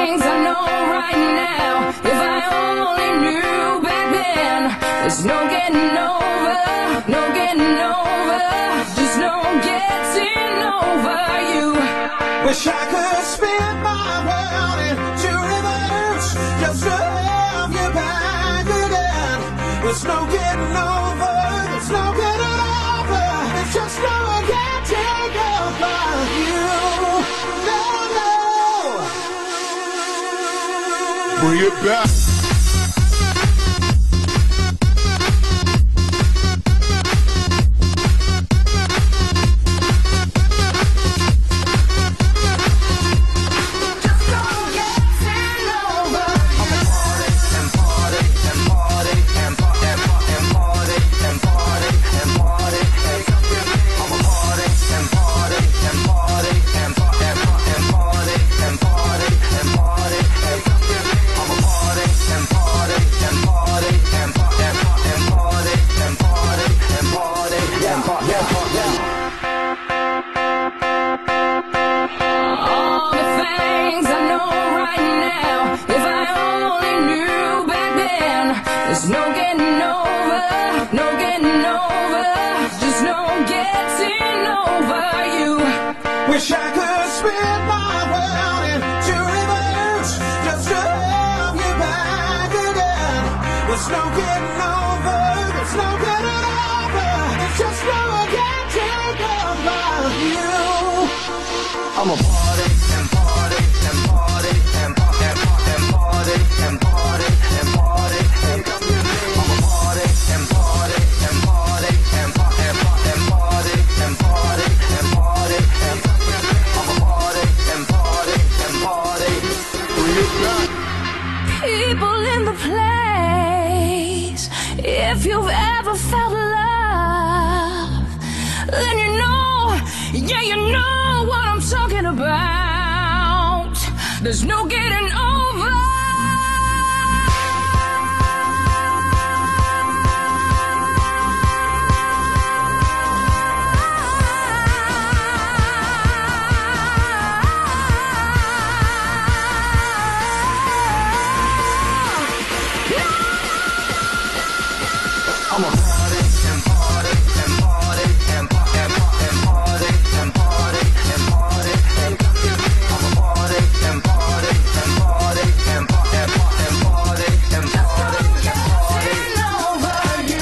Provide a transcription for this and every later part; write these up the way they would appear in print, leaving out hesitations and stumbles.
things I know right now, if I only knew back then, there's no getting over, no getting over, just no getting over you. Wish I could spin my world into reverse, just to have you back again. There's no getting over, there's no getting over, there's just no getting over you. No, no. Bring it back. There's no getting over, no getting over, just no getting over you. Wish I could spin my world into reverse, just to have you back again. There's no getting over, there's no getting over, there's just no getting over you. I'm a party and party and party and party and party and party and party and party. People in the place, if you've ever felt love, then you know, yeah, you know what I'm talking about. There's no getting over. I'm a party and party and party and party and party and party and party and party. I'm a party and party and party and party and party and party over you.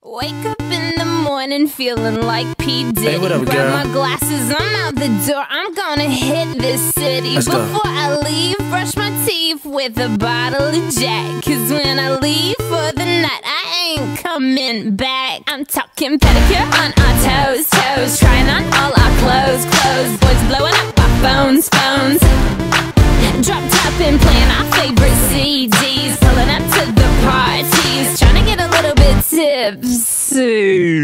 Wake up in the morning feeling like P. Diddy. Hey, what up, Grab girl? my glasses, I'm out the door. I'm gonna hit this city. Let's go. Before I leave, brush my teeth with a bottle of Jack. Cause when I leave for the night, I ain't coming back. I'm talking pedicure on our toes, toes. Trying on all our clothes, clothes. Boys blowing up our phones, phones. Drop top and playing our favorite CDs. Pulling up to the parties, trying to get a little bit tipsy.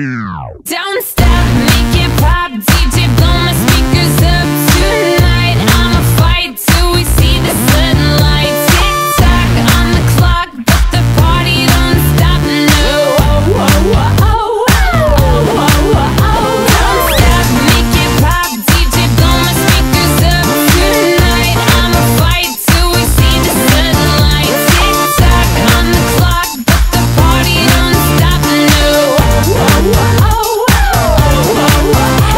Don't stop, make it pop, DJ blow my speakers up tonight. I'ma fight till we see the sunlight. Tick tock on the clock, but the party don't stop. No, oh, oh, oh, oh, oh, oh, oh. Don't stop, make it pop, DJ blow my speakers up tonight. I'ma fight till we see the sunlight. Tick tock on the clock, but the party don't stop. No, oh, oh, oh, oh, oh.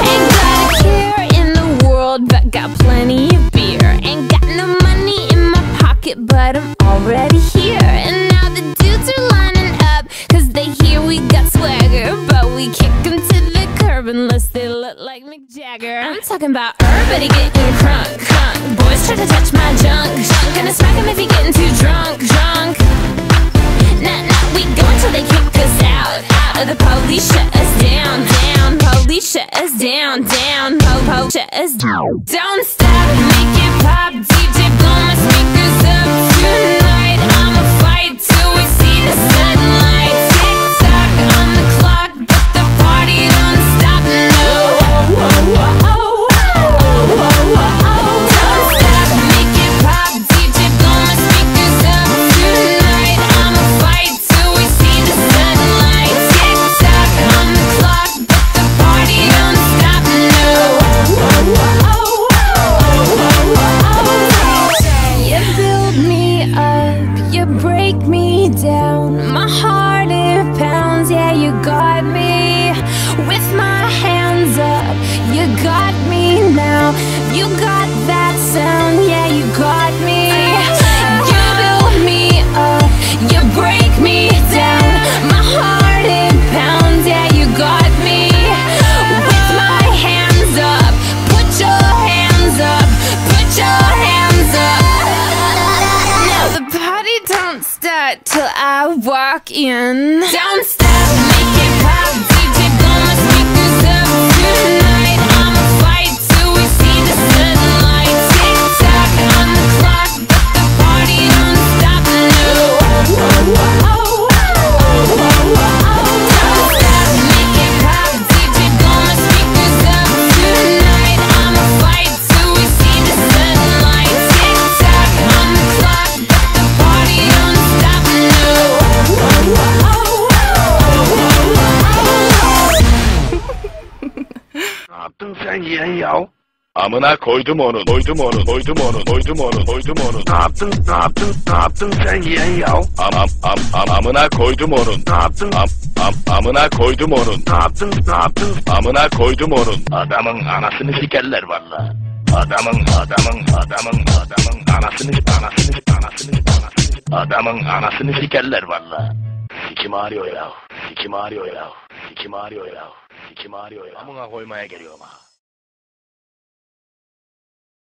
Ain't got a care in the world, but got plenty of beer. Ain't got no money in my pocket, but I'm already here. And now the dudes are lining up, cause they hear we got swagger. But we kick them to the curb unless they look like Mick Jagger. I'm talking about everybody getting crunk, crunk. Boys try to touch my junk, junk. Gonna smack him if he getting too drunk, drunk. Nah, nah, we go until they kick us out. out. The police shut us down, down. Police shut us down, down. Po shut us down. Don't stop, make it pop. DJ blow my speakers up tonight. I'ma fight till we see the sunlight. Tick tock on the clock, but the party don't stop. No. Don't stop, make it pop. DJ blow my speakers up tonight. I'ma fight till we see the sunlight. Tick tock on the clock, but the party don't stop. No. You build me up, you break me down. My heart it pounds, yeah, you got me. With my hands up, you got me now. You got that sound, yeah, you got me. You build me up, you break me down. My heart it pounds, yeah, you got me. With my hands up, put your hands up, put your hands up. Now the party don't start till I walk in. Don't stop, make it pop. DJ blow my speakers up tonight. I'ma fight till we see the sunlight. Tick tock on the clock, but the party don't stop. No. Don't stop, make it pop. DJ blow my speakers up tonight. I'ma fight till we see the sunlight. Tick tock on the clock, but the party don't stop. No. Ne yaptın sen yeğen yav? Amına koydum onu, koydum onu, koydum onu, koydum onu, koydum onu. Ne yaptın sen yeğen yav? Amına koydum onun. Ne yaptın? Amına koydum onun. Ne yaptın? Amına koydum onun. Adamın anasını sikerler valla. Adamın anasını. Adamın anasını sikerler valla. Sikim ağrıyor ya. Amına koymaya geliyorum ha.